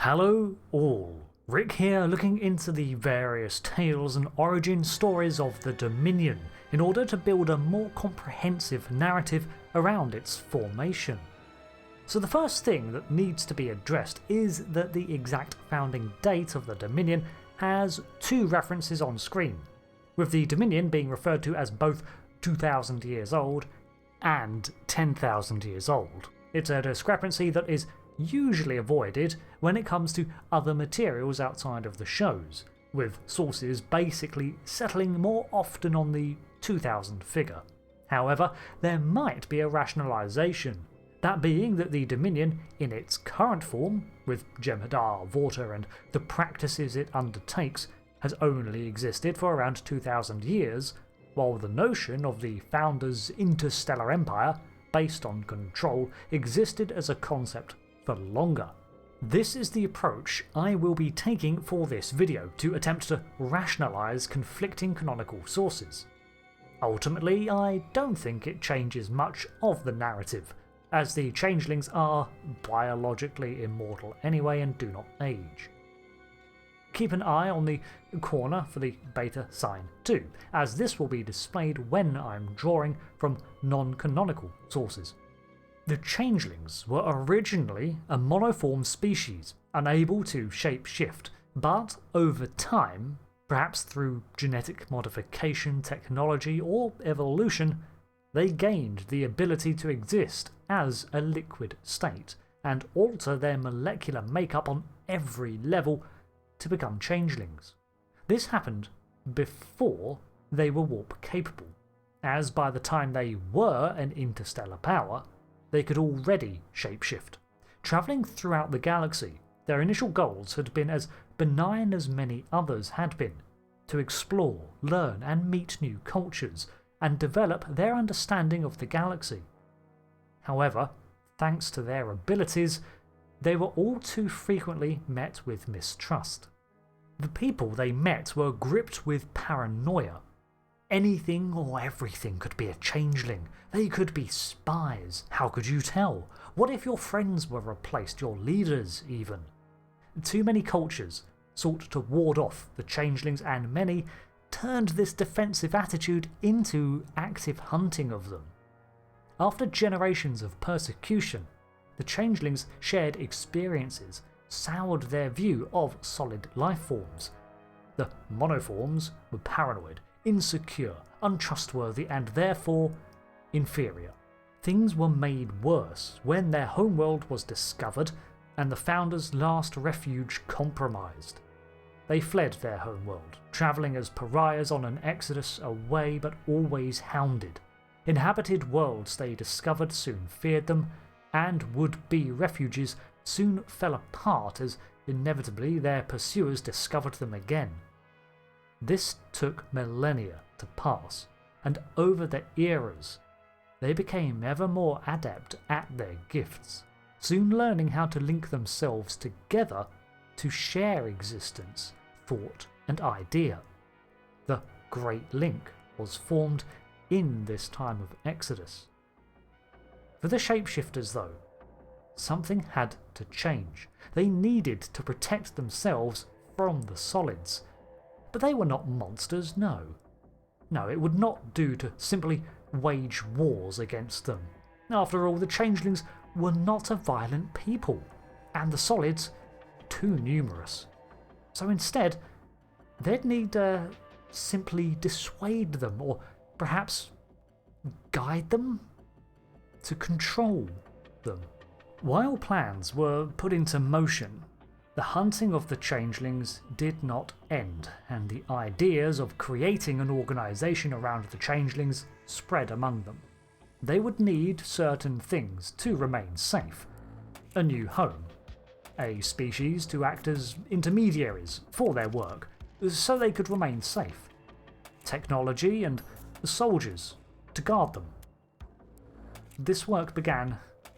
Hello all, Rick here looking into the various tales and origin stories of the Dominion in order to build a more comprehensive narrative around its formation. So the first thing that needs to be addressed is that the exact founding date of the Dominion has two references on screen, with the Dominion being referred to as both 2,000 years old and 10,000 years old. It's a discrepancy that is usually avoided when it comes to other materials outside of the shows, with sources basically settling more often on the 2000 figure. However, there might be a rationalisation, that being that the Dominion, in its current form, with Jem'Hadar, Vorta and the practices it undertakes, has only existed for around 2,000 years, while the notion of the Founders' interstellar empire, based on control, existed as a concept for longer. This is the approach I will be taking for this video to attempt to rationalise conflicting canonical sources. Ultimately, I don't think it changes much of the narrative, as the Changelings are biologically immortal anyway and do not age. Keep an eye on the corner for the beta sign too, as this will be displayed when I'm drawing from non-canonical sources. The Changelings were originally a monoform species, unable to shape-shift, but over time, perhaps through genetic modification, technology, or evolution, they gained the ability to exist as a liquid state, and alter their molecular makeup on every level to become Changelings. This happened before they were warp-capable, as by the time they were an interstellar power, they could already shapeshift. Travelling throughout the galaxy, their initial goals had been as benign as many others had been, to explore, learn and meet new cultures, and develop their understanding of the galaxy. However, thanks to their abilities, they were all too frequently met with mistrust. The people they met were gripped with paranoia. Anything or everything could be a changeling. They could be spies. How could you tell? What if your friends were replaced, your leaders even? Too many cultures sought to ward off the changelings, and many turned this defensive attitude into active hunting of them. After generations of persecution, the changelings' shared experiences soured their view of solid life forms. The monoforms were paranoid, insecure, untrustworthy, and therefore inferior. Things were made worse when their homeworld was discovered and the Founders' last refuge compromised. They fled their homeworld, travelling as pariahs on an exodus away but always hounded. Inhabited worlds they discovered soon feared them, and would-be refuges soon fell apart as inevitably their pursuers discovered them again. This took millennia to pass, and over the eras, they became ever more adept at their gifts, soon learning how to link themselves together to share existence, thought and idea. The Great Link was formed in this time of Exodus. For the shapeshifters though, something had to change. They needed to protect themselves from the solids. But they were not monsters, no. No, it would not do to simply wage wars against them. After all, the Changelings were not a violent people, and the solids too numerous. So instead, they'd need to simply dissuade them, or perhaps guide them? To control them. While plans were put into motion, the hunting of the Changelings did not end, and the ideas of creating an organisation around the Changelings spread among them. They would need certain things to remain safe. A new home, a species to act as intermediaries for their work, so they could remain safe, technology and soldiers to guard them. This work began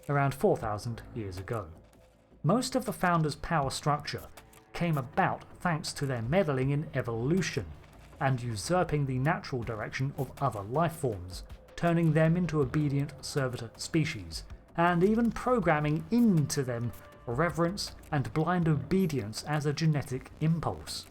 around 4,000 years ago. Most of the Founders' power structure came about thanks to their meddling in evolution and usurping the natural direction of other life forms, turning them into obedient servitor species, and even programming into them reverence, and blind obedience as a genetic impulse.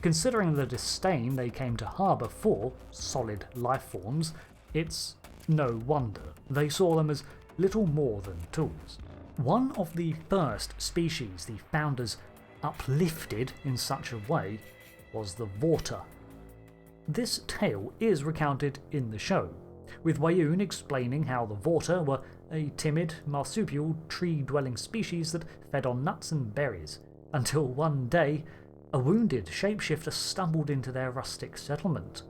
Considering the disdain they came to harbour for solid life forms, it's no wonder they saw them as little more than tools. One of the first species the Founders uplifted in such a way was the Vorta. This tale is recounted in the show, with Weyoun explaining how the Vorta were a timid, marsupial, tree-dwelling species that fed on nuts and berries, until one day a wounded shapeshifter stumbled into their rustic settlement.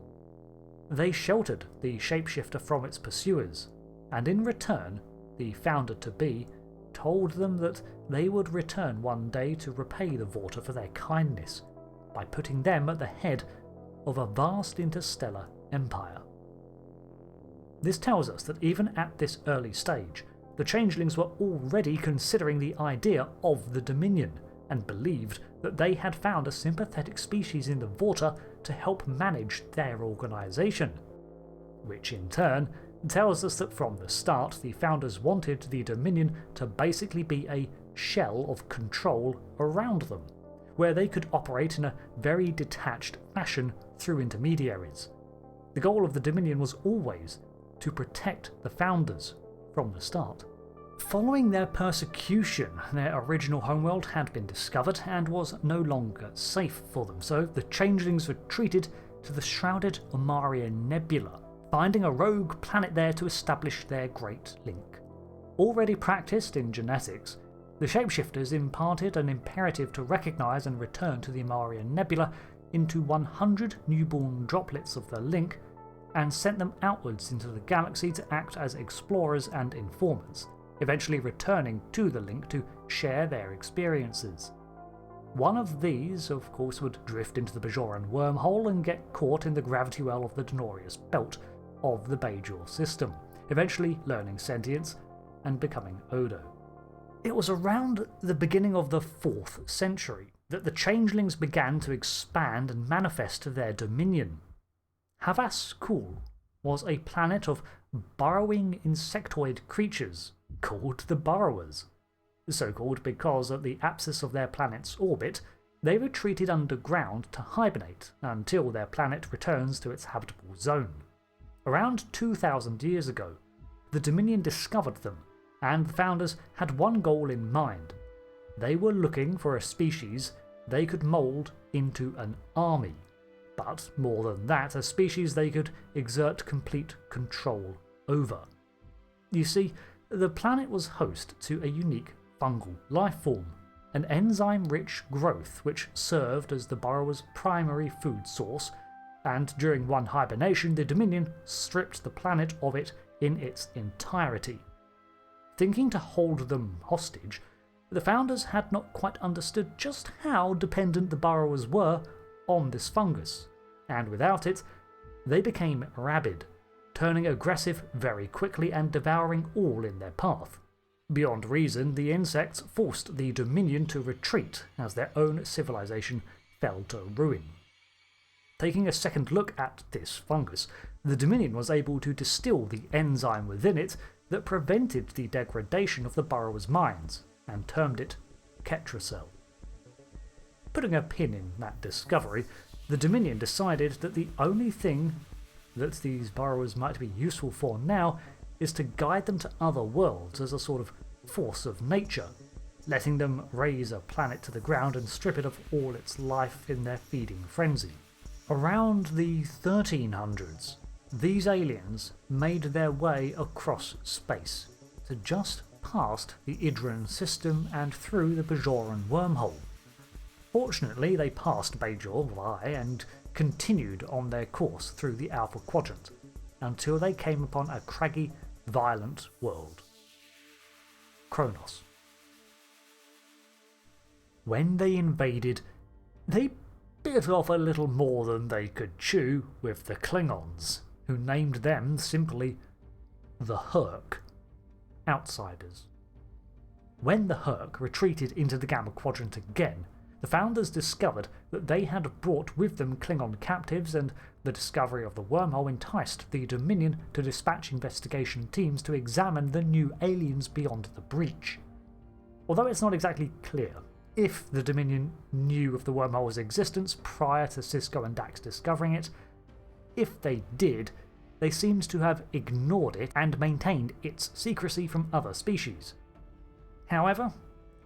They sheltered the shapeshifter from its pursuers, and in return, the Founder-to-be told them that they would return one day to repay the Vorta for their kindness, by putting them at the head of a vast interstellar empire. This tells us that even at this early stage, the Changelings were already considering the idea of the Dominion, and believed that they had found a sympathetic species in the Vorta to help manage their organisation, which in turn tells us that from the start the Founders wanted the Dominion to basically be a shell of control around them, where they could operate in a very detached fashion through intermediaries. The goal of the Dominion was always to protect the Founders from the start. Following their persecution, their original homeworld had been discovered and was no longer safe for them, so the Changelings retreated to the shrouded Omaria Nebula, finding a rogue planet there to establish their Great Link. Already practiced in genetics, the shapeshifters imparted an imperative to recognise and return to the Omaria Nebula into 100 newborn droplets of the Link, and sent them outwards into the galaxy to act as explorers and informers, eventually returning to the Link to share their experiences. One of these, of course, would drift into the Bajoran wormhole and get caught in the gravity well of the Denorius belt of the Bajor system, eventually learning sentience and becoming Odo. It was around the beginning of the 4th century that the Changelings began to expand and manifest their dominion. Havas Kul was a planet of burrowing insectoid creatures called the Burrowers, so called because at the apsis of their planet's orbit they retreated underground to hibernate until their planet returns to its habitable zone. Around 2,000 years ago, the Dominion discovered them, and the Founders had one goal in mind. They were looking for a species they could mould into an army, but more than that, a species they could exert complete control over. You see, the planet was host to a unique fungal life form, an enzyme-rich growth which served as the burrower's primary food source, and during one hibernation the Dominion stripped the planet of it in its entirety. Thinking to hold them hostage, the Founders had not quite understood just how dependent the burrowers were on this fungus, and without it, they became rabid, turning aggressive very quickly and devouring all in their path. Beyond reason, the insects forced the Dominion to retreat as their own civilization fell to ruin. Taking a second look at this fungus, the Dominion was able to distill the enzyme within it that prevented the degradation of the burrowers' minds, and termed it Ketracel. Putting a pin in that discovery, the Dominion decided that the only thing that these burrowers might be useful for now is to guide them to other worlds as a sort of force of nature, letting them raze a planet to the ground and strip it of all its life in their feeding frenzy. Around the 1300s, these aliens made their way across space to just past the Idran system and through the Bajoran wormhole. Fortunately, they passed Bajor by and continued on their course through the Alpha Quadrant, until they came upon a craggy, violent world. Kronos. When they invaded, they bit off a little more than they could chew with the Klingons, who named them simply the Herc, outsiders. When the Herc retreated into the Gamma Quadrant again, the Founders discovered that they had brought with them Klingon captives, and the discovery of the wormhole enticed the Dominion to dispatch investigation teams to examine the new aliens beyond the breach. although it's not exactly clear if the Dominion knew of the wormhole's existence prior to Sisko and Dax discovering it. If they did, they seemed to have ignored it and maintained its secrecy from other species. However,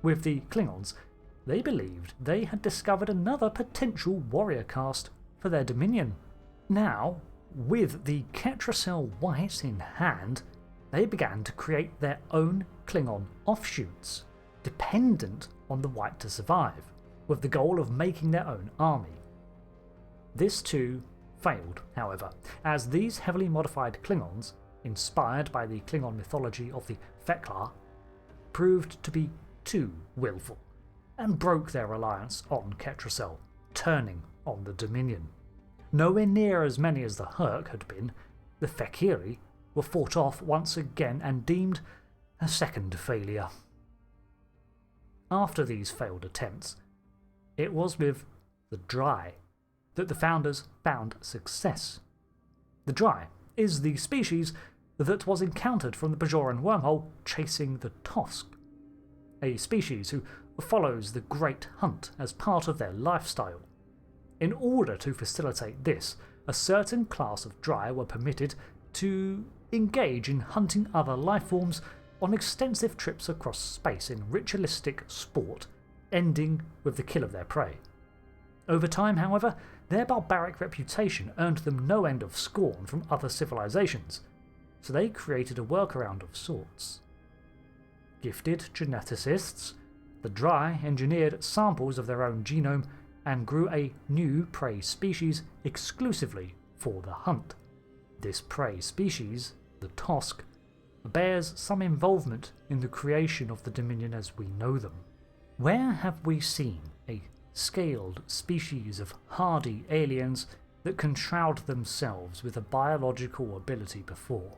with the Klingons, they believed they had discovered another potential warrior caste for their Dominion. Now, with the Ketracel White in hand, they began to create their own Klingon offshoots, dependent on the White to survive, with the goal of making their own army. This too failed, however, as these heavily modified Klingons, inspired by the Klingon mythology of the Fek'lhar, proved to be too willful, and broke their reliance on Ketracel, turning on the Dominion. Nowhere near as many as the Hur'q had been, the Fek'Ihri were fought off once again and deemed a second failure. After these failed attempts, it was with the Dry that the Founders found success. The Dry is the species that was encountered from the Bajoran wormhole chasing the Tosk, a species who follows the Great Hunt as part of their lifestyle. In order to facilitate this, a certain class of Dry were permitted to engage in hunting other lifeforms on extensive trips across space in ritualistic sport, ending with the kill of their prey. Over time, however, their barbaric reputation earned them no end of scorn from other civilizations, so they created a workaround of sorts. Gifted geneticists, the Dry engineered samples of their own genome and grew a new prey species exclusively for the hunt. This prey species, the Tosk, bears some involvement in the creation of the Dominion as we know them. Where have we seen a scaled species of hardy aliens that can shroud themselves with a biological ability before?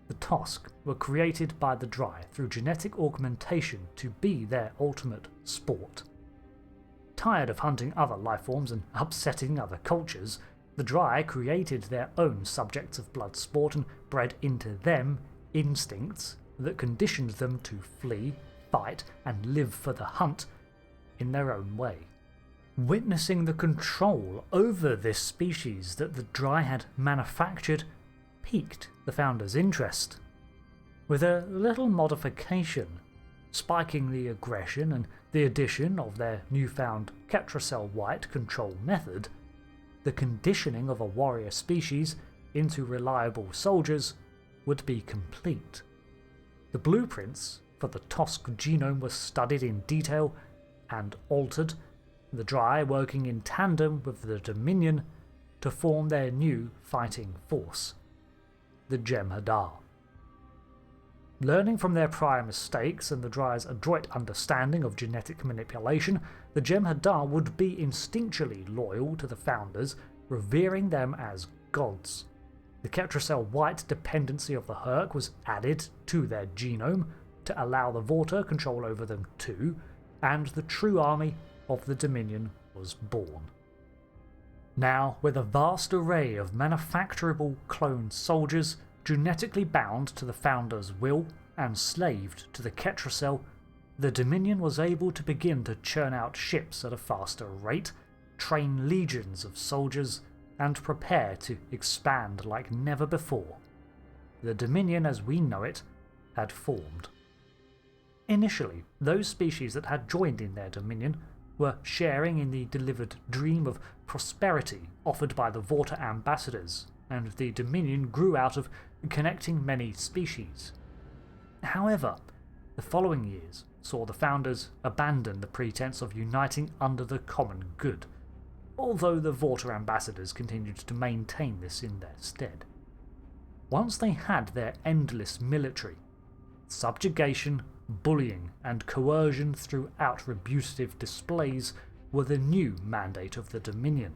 The Tosk were created by the Dry through genetic augmentation to be their ultimate sport. Tired of hunting other lifeforms and upsetting other cultures, the Dry created their own subjects of blood sport and bred into them instincts that conditioned them to flee, fight, and live for the hunt in their own way. Witnessing the control over this species that the Dry had manufactured piqued the Founders' interest. With a little modification, spiking the aggression and the addition of their newfound Ketracel White control method, the conditioning of a warrior species into reliable soldiers would be complete. The blueprints for the Tosk genome were studied in detail and altered, the Dry working in tandem with the Dominion to form their new fighting force, the Jem'Hadar. Learning from their prior mistakes and the Dry's adroit understanding of genetic manipulation, the Jem'Hadar would be instinctually loyal to the Founders, revering them as gods. The Ketracel White dependency of the Hur'q was added to their genome to allow the Vorta control over them too, and the true army of the Dominion was born. Now, with a vast array of manufacturable clone soldiers, genetically bound to the Founders' will and slaved to the Ketracel, the Dominion was able to begin to churn out ships at a faster rate, train legions of soldiers, and prepare to expand like never before. The Dominion as we know it had formed. Initially, those species that had joined in their Dominion were sharing in the delivered dream of prosperity offered by the Vorta ambassadors, and the Dominion grew out of connecting many species. However, the following years saw the Founders abandon the pretense of uniting under the common good, although the Vorta ambassadors continued to maintain this in their stead. Once they had their endless military, subjugation, bullying, and coercion through retributive displays were the new mandate of the Dominion,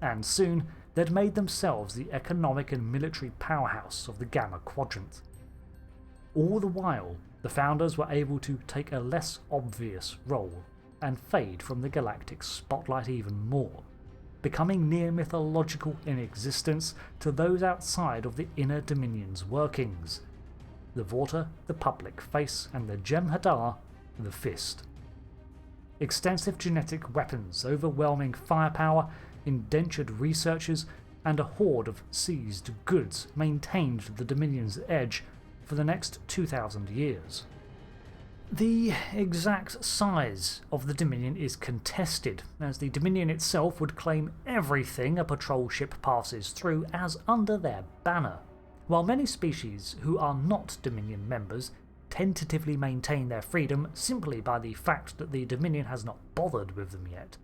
and soon they'd made themselves the economic and military powerhouse of the Gamma Quadrant. All the while, the Founders were able to take a less obvious role and fade from the galactic spotlight even more, becoming near mythological in existence to those outside of the inner Dominion's workings. the Vorta, the Public Face, and the Jem'Hadar, the Fist. Extensive genetic weapons, overwhelming firepower, indentured researchers, and a horde of seized goods maintained the Dominion's edge for the next 2,000 years. The exact size of the Dominion is contested, as the Dominion itself would claim everything a patrol ship passes through as under their banner, while many species who are not Dominion members tentatively maintain their freedom simply by the fact that the Dominion has not bothered with them yet.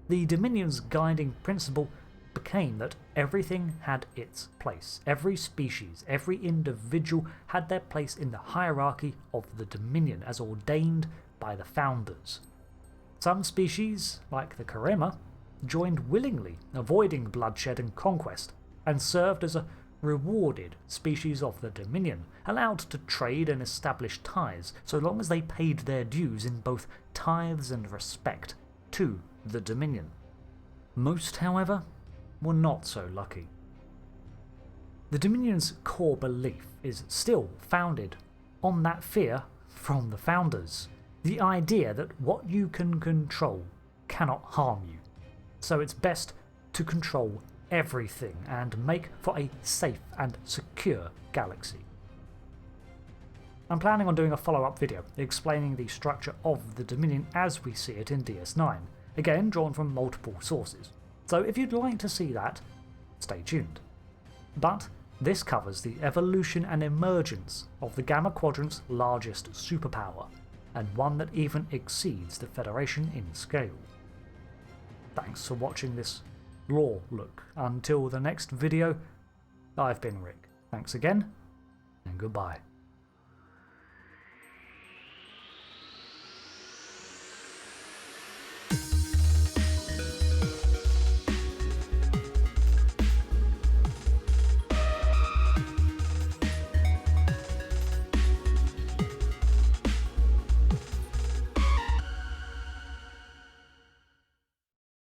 The Dominion's guiding principle became that everything had its place. Every species, every individual had their place in the hierarchy of the Dominion as ordained by the Founders. Some species, like the Karema, joined willingly, avoiding bloodshed and conquest, and served as a rewarded species of the Dominion, allowed to trade and establish ties so long as they paid their dues in both tithes and respect to the Dominion. Most, however, were not so lucky. The Dominion's core belief is still founded on that fear from the Founders, the idea that what you can control cannot harm you, so it's best to control everything and make for a safe and secure galaxy. I'm planning on doing a follow-up video explaining the structure of the Dominion as we see it in DS9, again drawn from multiple sources. So if you'd like to see that, stay tuned. But this covers the evolution and emergence of the Gamma Quadrant's largest superpower, and one that even exceeds the Federation in scale. Thanks for watching this lore look. Until the next video, I've been Rick. Thanks again, and goodbye.